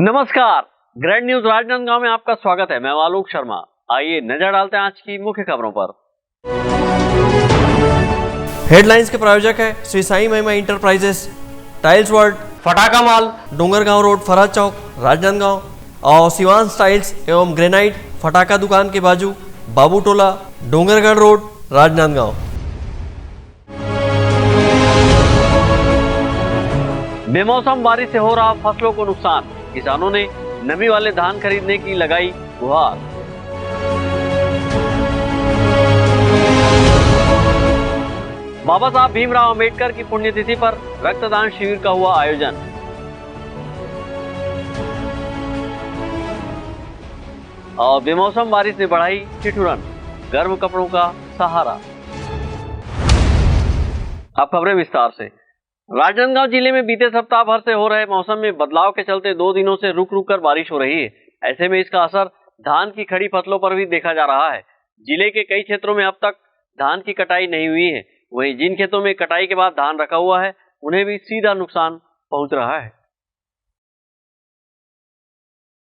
नमस्कार, grand news Rajnandgaon में आपका स्वागत है। मैं आलोक शर्मा। आइए नजर डालते हैं आज की मुख्य खबरों पर। हेडलाइंस के प्रायोजक है श्री साई महिमा इंटरप्राइजेस, टाइल्स वर्ल्ड, फटाका मॉल, डोंगरगांव रोड, फराज चौक, राजनांदगांव और शिवांश टाइल्स एवं ग्रेनाइट, फटाका दुकान के बाजू, बाबू टोला, डोंगरगढ़ रोड, राजनांदगांव। बेमौसम बारिश से हो रहा फसलों को नुकसान, किसानों ने नमी वाले धान खरीदने की लगाई गुहार। बाबा साहब भीमराव अंबेडकर की पुण्यतिथि पर रक्तदान शिविर का हुआ आयोजन। और बेमौसम बारिश ने बढ़ाई ठिठुरन, गर्म कपड़ों का सहारा। अब खबरें विस्तार से। राजनांदगांव जिले में बीते सप्ताह भर से हो रहे मौसम में बदलाव के चलते 2 दिनों से रुक रुक कर बारिश हो रही है। ऐसे में इसका असर धान की खड़ी फसलों पर भी देखा जा रहा है। जिले के कई क्षेत्रों में अब तक धान की कटाई नहीं हुई है। वहीं जिन खेतों में कटाई के बाद धान रखा हुआ है उन्हें भी सीधा नुकसान पहुंच रहा है।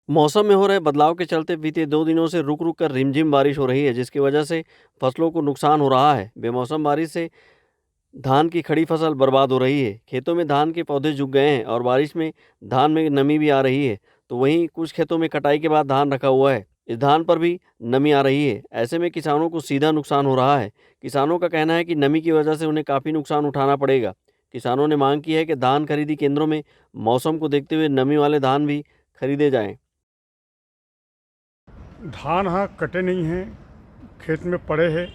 मौसम में हो रहे बदलाव के चलते बीते 2 दिनों से रुक रुक कर रिमझिम बारिश हो रही है, जिसकी वजह से फसलों को नुकसान हो रहा है। बेमौसम बारिश से धान की खड़ी फसल बर्बाद हो रही है। खेतों में धान के पौधे झुक गए हैं और बारिश में धान में नमी भी आ रही है। तो वहीं कुछ खेतों में कटाई के बाद धान रखा हुआ है, इस धान पर भी नमी आ रही है। ऐसे में किसानों को सीधा नुकसान हो रहा है। किसानों का कहना है कि नमी की वजह से उन्हें काफ़ी नुकसान उठाना पड़ेगा। किसानों ने मांग की है कि धान खरीदी केंद्रों में मौसम को देखते हुए नमी वाले धान भी खरीदे जाएं। धान हाँ कटे नहीं हैं, खेत में पड़े हैं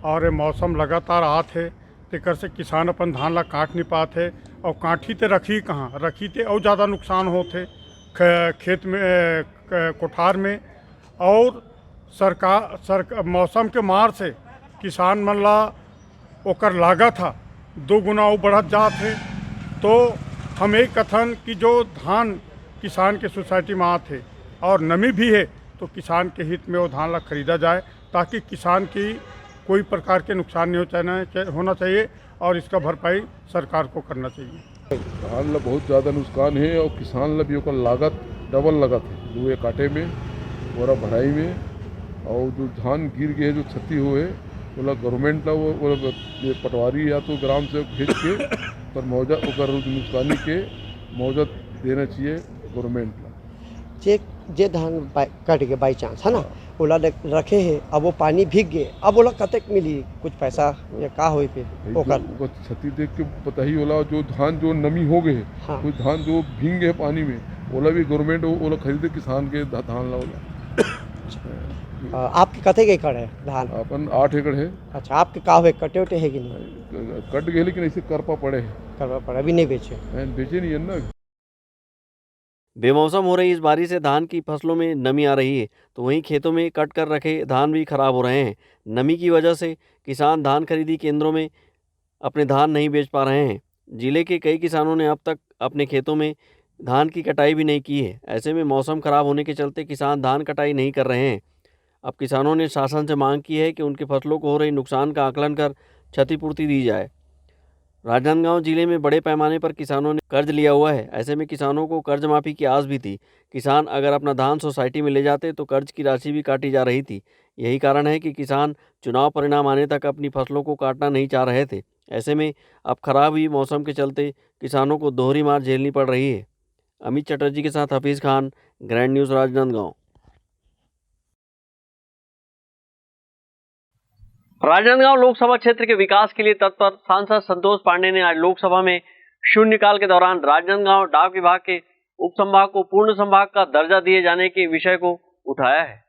और मौसम लगातार आत है, तेकर से किसान अपन धान ला काट नहीं पाते और काठी ते रखी कहाँ रखी ते और ज़्यादा नुकसान होते खेत में कोठार में। और सरकार मौसम के मार से किसान मन ला ओकर लागत था 2 गुना और बढ़त जात है। तो हम एक कथन कि जो धान किसान के सोसाइटी में आते और नमी भी है तो किसान के हित में वो धान ला खरीदा जाए, ताकि किसान की कोई प्रकार के नुकसान नहीं होना चाहिए और इसका भरपाई सरकार को करना चाहिए। धान ला बहुत ज़्यादा नुकसान है और किसान ला भी ओकर लागत डबल लागत है, जो ये काटे में और भराई में। और जो धान गिर गए जो क्षति हुए बोला गवर्नमेंट ला वो ये पटवारी या तो ग्राम से भेज के पर मौजा ओकर नुकसानी के मौजा देना चाहिए गवर्नमेंट ला। जे धान कट गए बाई चांस है ना, ओला रखे है, अब वो पानी भीग गए, अब ओला कतक मिली कुछ पैसा या का होई फिर ओकर क्षति देख के पता ही होला। जो धान जो नमी हो गए हाँ। कुछ धान जो भीग गए पानी में ओला भी गवर्नमेंट ओला खरीदे किसान के धान ला ओला। आपके कते के एकड़ है धान? अपन 8 एकड़ है। अच्छा, आपके का हुए कटे उटे है कि नहीं? कट गए लेकिन ऐसे करपा पड़े है, करवा पड़ा, अभी नहीं बेचे नहीं है ना। बेमौसम हो रही इस बारिश से धान की फसलों में नमी आ रही है, तो वहीं खेतों में कट कर रखे धान भी खराब हो रहे हैं। नमी की वजह से किसान धान खरीदी केंद्रों में अपने धान नहीं बेच पा रहे हैं। जिले के कई किसानों ने अब तक अपने खेतों में धान की कटाई भी नहीं की है। ऐसे में मौसम खराब होने के चलते किसान धान कटाई नहीं कर रहे हैं। अब किसानों ने शासन से मांग की है कि उनके फसलों को हो रही नुकसान का आकलन कर क्षतिपूर्ति दी जाए। राजनांदगांव जिले में बड़े पैमाने पर किसानों ने कर्ज लिया हुआ है। ऐसे में किसानों को कर्ज माफ़ी की आस भी थी। किसान अगर अपना धान सोसाइटी में ले जाते तो कर्ज की राशि भी काटी जा रही थी। यही कारण है कि किसान चुनाव परिणाम आने तक अपनी फसलों को काटना नहीं चाह रहे थे। ऐसे में अब खराब हुई मौसम के चलते किसानों को दोहरी मार झेलनी पड़ रही है। अमित चटर्जी के साथ हफीज़ खान, ग्रैंड न्यूज़ राजनांदगांव। राजनांदगांव लोकसभा क्षेत्र के विकास के लिए तत्पर सांसद संतोष पांडे ने आज लोकसभा में शून्यकाल के दौरान राजनांदगांव डाक विभाग के उपसंभाग को पूर्ण संभाग का दर्जा दिए जाने के विषय को उठाया है।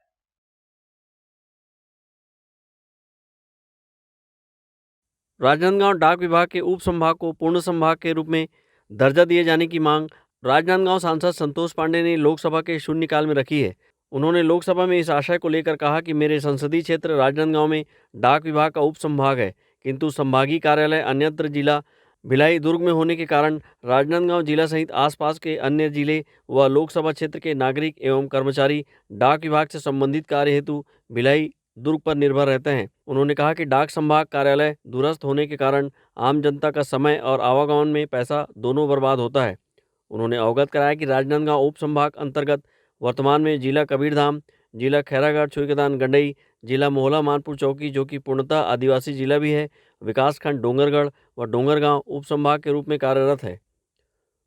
राजनांदगांव डाक विभाग के उप संभाग को पूर्ण संभाग के रूप में दर्जा दिए जाने की मांग राजनांदगांव सांसद संतोष पांडे ने लोकसभा के शून्यकाल में रखी है। उन्होंने लोकसभा में इस आशय को लेकर कहा कि मेरे संसदीय क्षेत्र राजनांदगांव में डाक विभाग का उप संभाग है, किंतु संभागीय कार्यालय अन्यत्र जिला भिलाई दुर्ग में होने के कारण राजनांदगांव जिला सहित आसपास के अन्य जिले व लोकसभा क्षेत्र के नागरिक एवं कर्मचारी डाक विभाग से संबंधित कार्य हेतु भिलाई दुर्ग पर निर्भर रहते हैं। उन्होंने कहा कि डाक संभाग कार्यालय दूरस्थ होने के कारण आम जनता का समय और आवागमन में पैसा दोनों बर्बाद होता है। उन्होंने अवगत कराया कि राजनांदगांव उप संभाग अंतर्गत वर्तमान में जिला कबीरधाम, जिला खैरागढ़ छुईकदान गंडई, जिला मोहला मानपुर चौकी जो कि पूर्णतः आदिवासी जिला भी है, विकासखंड डोंगरगढ़ व डोंगरगांव उप संभाग के रूप में कार्यरत है।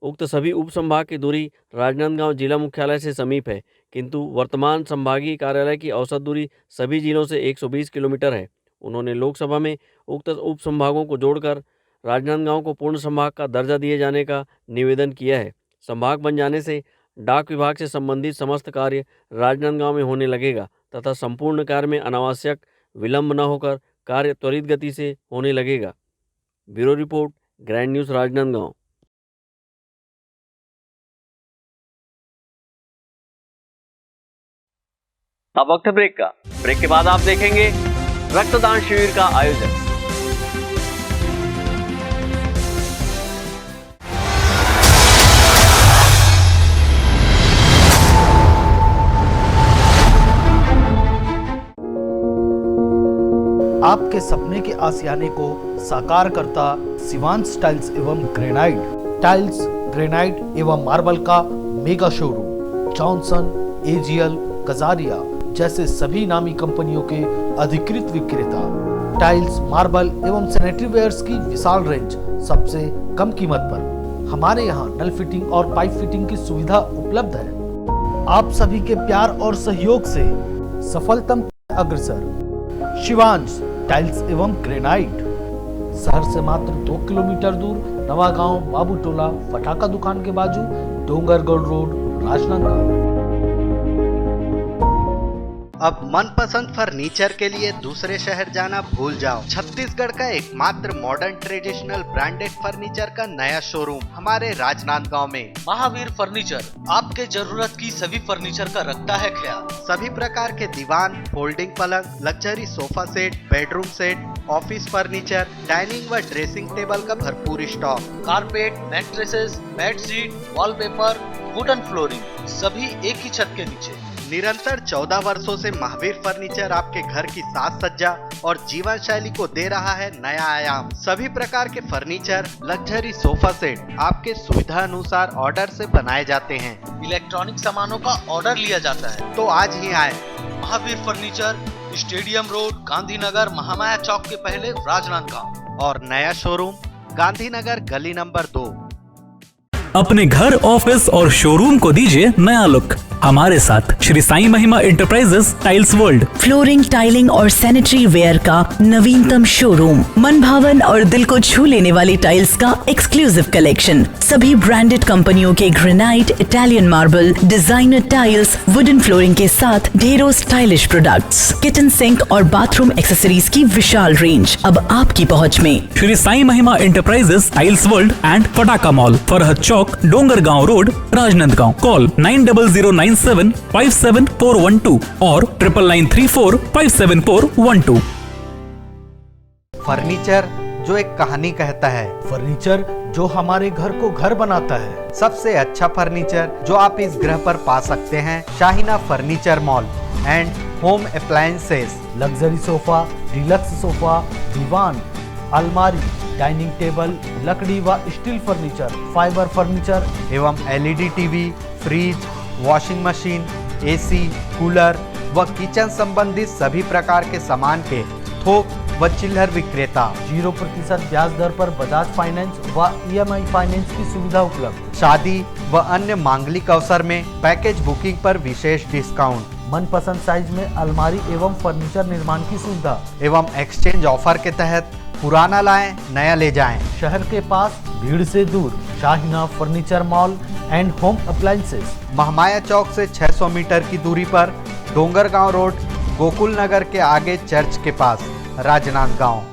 उक्त सभी उप संभाग की दूरी राजनांदगांव जिला मुख्यालय से समीप है, किंतु वर्तमान संभागीय कार्यालय की औसत दूरी सभी जिलों से 120 किलोमीटर है। उन्होंने लोकसभा में उक्त उप संभागों को जोड़कर राजनांदगांव को पूर्ण संभाग का दर्जा दिए जाने का निवेदन किया है। संभाग बन जाने से डाक विभाग से संबंधित समस्त कार्य राजनांदगांव में होने लगेगा तथा संपूर्ण कार्य में अनावश्यक विलंब न होकर कार्य त्वरित गति से होने लगेगा। Bureau report, grand news Rajnandgaon. अब वक्त है ब्रेक का। ब्रेक के बाद आप देखेंगे रक्तदान शिविर का आयोजन। आपके सपने के आशियाने को साकार करता शिवांश टाइल्स एवं ग्रेनाइट। टाइल्स, ग्रेनाइट एवं मार्बल का mega showroom. Johnson, AGL, Kajaria जैसे सभी नामी कंपनियों के अधिकृत विक्रेता। टाइल्स, मार्बल एवं सैनिटरी वेयर्स की विशाल रेंज सबसे कम कीमत पर। हमारे यहाँ नल फिटिंग और पाइप फिटिंग की सुविधा उपलब्ध है। आप सभी के प्यार और सहयोग से सफलतम अग्रसर शिवांश टाइल्स एवं ग्रेनाइट। शहर से मात्र 2 किलोमीटर दूर, नवागांव बाबूटोला पटाखा दुकान के बाजू, डोंगरगढ़ रोड, राजनांदगांव। अब मनपसंद फर्नीचर के लिए दूसरे शहर जाना भूल जाओ। छत्तीसगढ़ का एकमात्र मॉडर्न ट्रेडिशनल ब्रांडेड फर्नीचर का नया शोरूम हमारे राजनांदगांव में। महावीर फर्नीचर आपके जरूरत की सभी फर्नीचर का रखता है ख्याल। सभी प्रकार के दीवान, फोल्डिंग पलंग, luxury sofa set, bedroom set, office furniture, dining व ड्रेसिंग टेबल का भरपूर stock. Carpet, mattresses, bedsheet, wallpaper, wooden flooring सभी एक ही छत के नीचे। निरंतर 14 वर्षों से महावीर फर्नीचर आपके घर की साज सज्जा और जीवन शैली को दे रहा है नया आयाम। सभी प्रकार के फर्नीचर, लग्जरी सोफा सेट आपके सुविधा अनुसार ऑर्डर से बनाए जाते हैं। इलेक्ट्रॉनिक सामानों का ऑर्डर लिया जाता है तो आज ही आए। Mahavir furniture, stadium road, Gandhinagar, Mahamaya Chowk के पहले, राजनांदगांव। और नया शोरूम गांधीनगर गली नंबर 2। अपने घर, ऑफिस और शोरूम को दीजिए नया लुक हमारे साथ श्री साईं महिमा enterprises tiles world. Flooring, tiling और सैनिटरी वेयर का नवीनतम शोरूम। मन भावन और दिल को छू लेने वाली टाइल्स का एक्सक्लूसिव कलेक्शन। सभी ब्रांडेड कंपनियों के granite, Italian marble, designer tiles, wooden flooring के साथ ढेरों स्टाइलिश प्रोडक्ट्स, किचन सिंक और बाथरूम एक्सेसरीज की विशाल रेंज अब आपकी पहुंच में। श्री साईं महिमा एंटरप्राइजेस टाइल्स वर्ल्ड एंड पटाखा मॉल, फरहद चौक, डोंगरगांव रोड, राजनांदगांव। कॉल 9009757412 और 9994574412। फर्नीचर जो एक कहानी कहता है, फर्नीचर जो हमारे घर को घर बनाता है। सबसे अच्छा फर्नीचर जो आप इस ग्रह पर पा सकते हैं Shahina furniture mall and home appliances. Luxury sofa, deluxe sofa, दीवान, अलमारी, डाइनिंग टेबल, लकड़ी व स्टील फर्नीचर, फाइबर फर्नीचर एवं LED TV, fridge, washing machine, AC, cooler व किचन संबंधित सभी प्रकार के सामान के थोक व चिल्लर विक्रेता। 0% ब्याज दर पर बजाज फाइनेंस व EMI फाइनेंस की सुविधा उपलब्ध। शादी व अन्य मांगलिक अवसर में पैकेज बुकिंग पर विशेष डिस्काउंट। मनपसंद साइज में अलमारी एवं फर्नीचर निर्माण की सुविधा एवं एक्सचेंज ऑफर के तहत पुराना लाएं, नया ले जाएं। शहर के पास, भीड़ से दूर, Shahina furniture mall and home appliances. Mahamaya Chowk से 600 मीटर की दूरी पर, डोंगरगांव रोड, गोकुल नगर के आगे चर्च के पास, राजनांदगांव।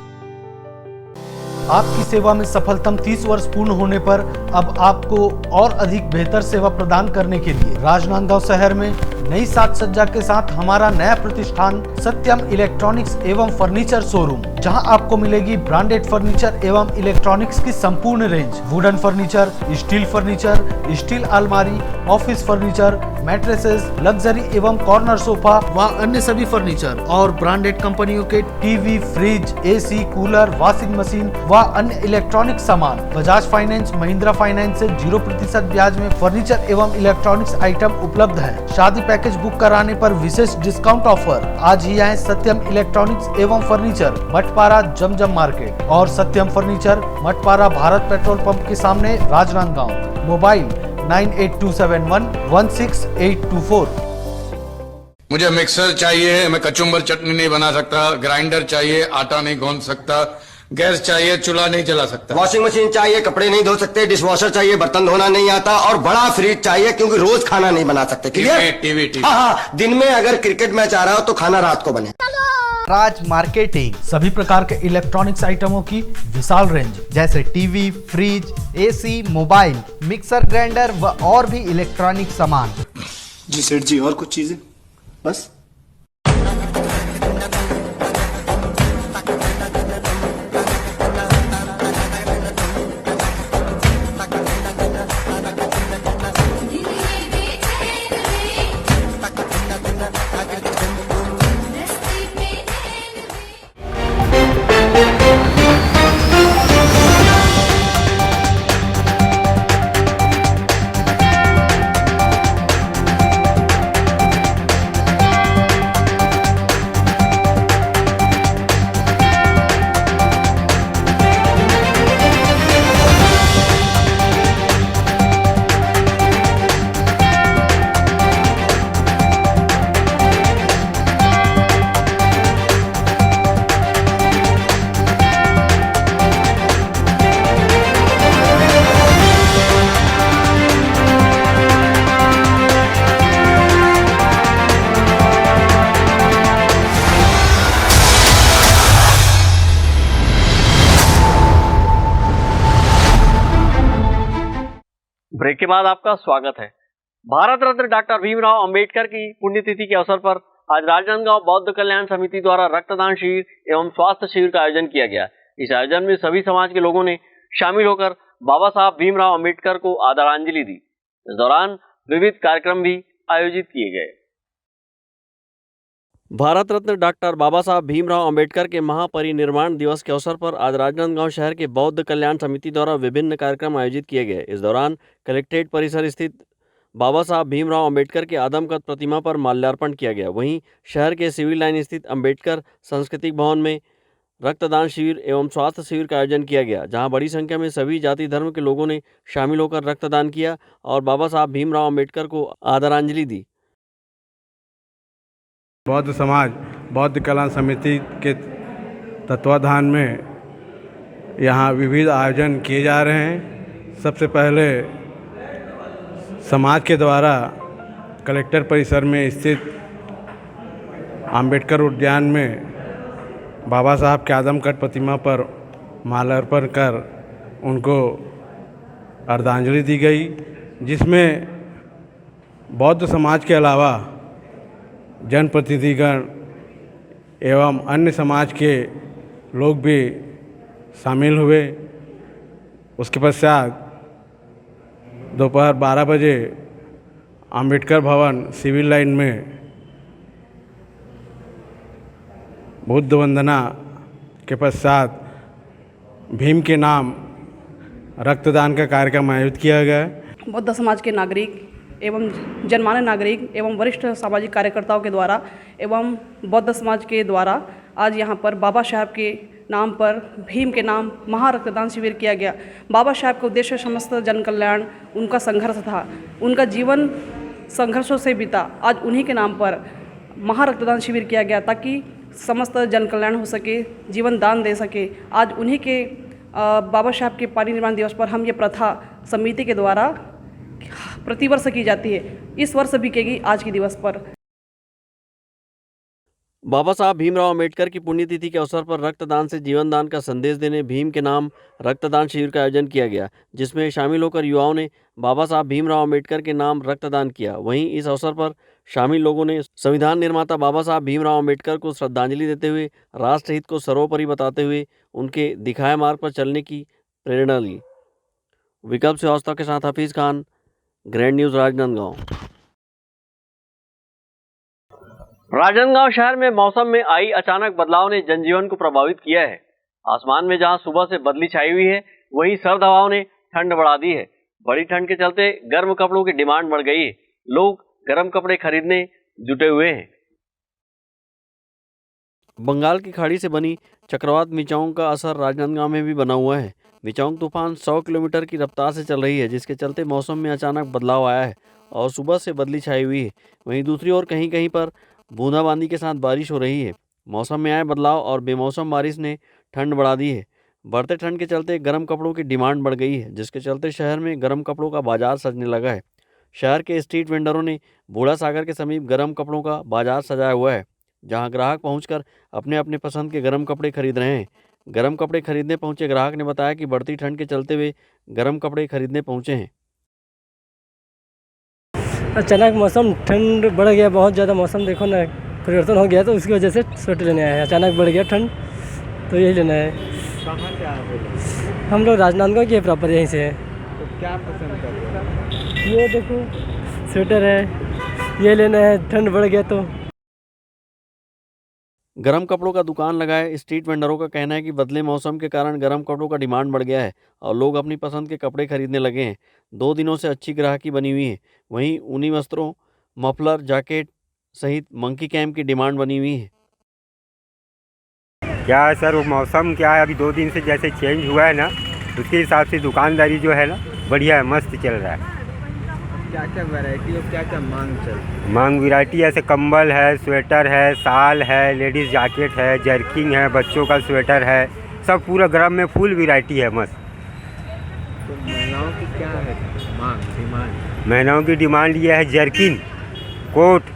आपकी सेवा में सफलतम 30 वर्ष पूर्ण होने पर अब आपको और अधिक बेहतर सेवा प्रदान करने के लिए राजनांदगांव शहर में नई साज सज्जा के साथ हमारा नया प्रतिष्ठान सत्यम इलेक्ट्रॉनिक्स एवं फर्नीचर शोरूम, जहां आपको मिलेगी ब्रांडेड फर्नीचर एवं इलेक्ट्रॉनिक्स की संपूर्ण रेंज, वुडन फर्नीचर, स्टील अलमारी, ऑफिस फर्नीचर, मैट्रेसेस, लग्जरी एवं कॉर्नर सोफा व अन्य सभी फर्नीचर और ब्रांडेड कंपनियों के TV, fridge, AC, cooler, washing machine व अन्य इलेक्ट्रॉनिक सामान। बजाज फाइनेंस, महिंद्रा फाइनेंस से 0% ब्याज में फर्नीचर एवं इलेक्ट्रॉनिक्स आइटम उपलब्ध है। शादी पैकेज बुक कराने पर विशेष डिस्काउंट ऑफर। आज ही आए सत्यम इलेक्ट्रॉनिक्स एवं फर्नीचर, मठपारा जमजम मार्केट और Satyam furniture, Mathpara Bharat petrol pump के सामने, राजनांदगांव। मोबाइल 9827116824। मुझे मिक्सर चाहिए, मैं कचुम्बर चटनी नहीं बना सकता, ग्राइंडर चाहिए, आटा नहीं गूंद सकता, गैस चाहिए, चूल्हा नहीं जला सकता, वॉशिंग मशीन चाहिए, कपड़े नहीं धो सकते, डिशवॉशर चाहिए, बर्तन धोना नहीं आता और बड़ा फ्रिज चाहिए क्योंकि रोज खाना नहीं बना सकते। टीवी। हाँ, दिन में अगर क्रिकेट मैच आ रहा हो तो खाना रात को बने। राज मार्केटिंग सभी प्रकार के इलेक्ट्रॉनिक्स आइटमों की विशाल रेंज, जैसे TV, fridge, AC, mobile, mixer, grinder व और भी इलेक्ट्रॉनिक सामान। जी सेठ जी, और कुछ चीजें बस? ब्रेक के बाद आपका स्वागत है। भारत रत्न डॉक्टर भीमराव अंबेडकर की पुण्यतिथि के अवसर पर आज राजनांदगांव बौद्ध कल्याण समिति द्वारा रक्तदान शिविर एवं स्वास्थ्य शिविर का आयोजन किया गया। इस आयोजन में सभी समाज के लोगों ने शामिल होकर बाबा साहब भीमराव अंबेडकर को आदरांजलि दी। इस दौरान विविध कार्यक्रम भी आयोजित किए गए। भारत रत्न डॉक्टर बाबा साहब भीमराव अंबेडकर के महापरिनिर्वाण दिवस के अवसर पर आज राजनांदगांव शहर के बौद्ध कल्याण समिति द्वारा विभिन्न कार्यक्रम आयोजित किए गए। इस दौरान कलेक्ट्रेट परिसर स्थित बाबा साहब भीमराव अंबेडकर के आदमकद प्रतिमा पर माल्यार्पण किया गया। वहीं शहर के सिविल लाइन स्थित अंबेडकर सांस्कृतिक भवन में रक्तदान शिविर एवं स्वास्थ्य शिविर का आयोजन किया गया, जहां बड़ी संख्या में सभी जाति धर्म के लोगों ने शामिल होकर रक्तदान किया और बाबा साहब भीमराव अंबेडकर को आदरांजलि दी। बौद्ध समाज बौद्ध कल्याण समिति के तत्वाधान में यहाँ विविध आयोजन किए जा रहे हैं। सबसे पहले समाज के द्वारा कलेक्टर परिसर में स्थित अंबेडकर उद्यान में बाबा साहब के आदमकद प्रतिमा पर माल्यार्पण कर उनको अर्धांजलि दी गई, जिसमें बौद्ध समाज के अलावा जनप्रतिनिधिगण एवं अन्य समाज के लोग भी शामिल हुए। उसके पश्चात दोपहर 12 बजे अंबेडकर भवन सिविल लाइन में बुद्ध वंदना के पश्चात भीम के नाम रक्तदान का कार्यक्रम आयोजित किया गया। बौद्ध समाज के नागरिक एवं जनमान्य नागरिक एवं वरिष्ठ सामाजिक कार्यकर्ताओं के द्वारा एवं बौद्ध समाज के द्वारा आज यहाँ पर बाबा साहब के नाम पर भीम के नाम महारक्तदान शिविर किया गया। बाबा साहब का उद्देश्य समस्त जन कल्याण, उनका संघर्ष था, उनका जीवन संघर्षों से बीता। आज उन्हीं के नाम पर महारक्तदान शिविर किया गया ताकि समस्त जन कल्याण हो सके, जीवन दान दे सके। आज उन्हीं के बाबा साहब के परिनिर्वाण दिवस पर हम ये प्रथा समिति के द्वारा प्रतिवर्ष की जाती है, इस वर्ष भी की गई आज के दिवस पर। बाबा साहब भीमराव अम्बेडकर की पुण्यतिथि के अवसर पर रक्तदान से जीवन दान का संदेश देने भीम के नाम रक्तदान शिविर का आयोजन किया गया, जिसमें शामिल होकर युवाओं ने बाबा साहब भीमराव अम्बेडकर के नाम रक्तदान किया। वहीं इस अवसर पर शामिल लोगों ने संविधान निर्माता बाबा साहब भीमराव अम्बेडकर को श्रद्धांजलि देते हुए राष्ट्रहित को सर्वोपरि बताते हुए उनके दिखाए मार्ग पर चलने की प्रेरणा ली। विकल्प श्रीवास्तव के साथ हफीज खान, ग्रैंड न्यूज, राजनांदगांव। राजनांदगांव शहर में मौसम में आई अचानक बदलाव ने जनजीवन को प्रभावित किया है। आसमान में जहां सुबह से बदली छाई हुई है, वहीं सर्द हवाओं ने ठंड बढ़ा दी है। बड़ी ठंड के चलते गर्म कपड़ों की डिमांड बढ़ गई है। लोग गर्म कपड़े खरीदने जुटे हुए हैं। बंगाल की खाड़ी से बनी चक्रवात मिचांग का असर राजनांदगांव में भी बना हुआ है। मिचांग तूफान 100 किलोमीटर की रफ्तार से चल रही है, जिसके चलते मौसम में अचानक बदलाव आया है और सुबह से बदली छाई हुई है। वहीं दूसरी ओर कहीं कहीं पर बूंदाबांदी के साथ बारिश हो रही है। मौसम में आए बदलाव और बेमौसम बारिश ने ठंड बढ़ा दी है। बढ़ते ठंड के चलते गर्म कपड़ों की डिमांड बढ़ गई है, जिसके चलते शहर में गर्म कपड़ों का बाजार सजने लगा है। शहर के स्ट्रीट वेंडरों ने बूढ़ा सागर के समीप गर्म कपड़ों का बाजार सजाया हुआ है, जहां ग्राहक पहुंचकर अपने अपने पसंद के गर्म कपड़े खरीद रहे हैं। गर्म कपड़े खरीदने पहुंचे ग्राहक ने बताया कि बढ़ती ठंड के चलते वे गर्म कपड़े खरीदने पहुंचे हैं। अचानक मौसम ठंड बढ़ गया, बहुत ज़्यादा मौसम देखो ना परिवर्तन हो गया, तो उसकी वजह से स्वेटर लेने आए हैं। अचानक बढ़ गया ठंड, तो यही लेना है। कहाँ से आए हैं? हम लोग राजनांदगांव के प्रॉपर यहीं से हैं। तो क्या पसंद कर रहे हैं? ये देखो स्वेटर है, ये लेना है, ठंड बढ़ गया तो। गर्म कपड़ों का दुकान लगाए स्ट्रीट वेंडरों का कहना है कि बदले मौसम के कारण गर्म कपड़ों का डिमांड बढ़ गया है और लोग अपनी पसंद के कपड़े खरीदने लगे हैं। 2 दिनों से अच्छी ग्राहकी बनी हुई है। वहीं ऊनी वस्त्रों, मफलर, जैकेट सहित मंकी कैम्प की डिमांड बनी हुई है। क्या है सर, वो मौसम क्या है, अभी 2 दिन से जैसे चेंज हुआ है ना, उसके हिसाब से दुकानदारी जो है ना बढ़िया है, मस्त चल रहा है। क्या क्या वैरायटी और क्या क्या मांग चल रही है? मांग वैरायटी ऐसे कंबल है, स्वेटर है, शाल है, लेडीज़ जैकेट है, जर्किंग है, बच्चों का स्वेटर है, सब पूरा गर्म में फुल वैरायटी है मस्त। तो महिलाओं की क्या है मांग, डिमांड? महिलाओं की डिमांड ये है jerkin, coat,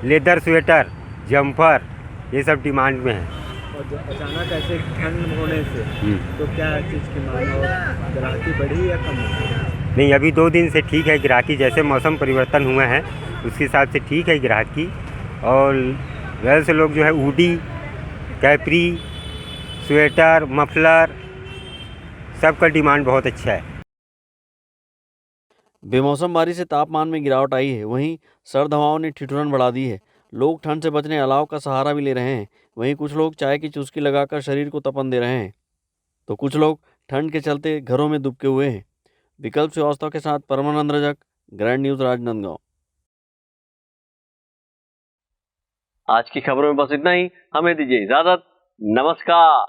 leather sweater, jumper, ये सब डिमांड में है। और जो अचानक ऐसे ठंड होने से तो क्या चीज़ की मांग और ग्राहकी बढ़ी या कम हुई? नहीं, अभी 2 दिन से ठीक है ग्राहकी, जैसे मौसम परिवर्तन हुआ है उसके हिसाब से ठीक है ग्राहकी। और वैसे लोग जो है हुडी, कैपरी, स्वेटर, मफलर, सब का डिमांड बहुत अच्छा है। बेमौसम बारिश से तापमान में गिरावट आई है। वहीं सर्द हवाओं ने ठिठुरन बढ़ा दी है। लोग ठंड से बचने अलाव का सहारा भी ले रहे हैं। वहीं कुछ लोग चाय की चुस्की लगाकर शरीर को तपन दे रहे हैं, तो कुछ लोग ठंड के चलते घरों में दुबके हुए हैं। विकल्प श्रीवास्तव के साथ परमानंद रजक, ग्रैंड न्यूज, राजनांदगांव। आज की खबरों में बस इतना ही। हमें दीजिए इजाजत। नमस्कार।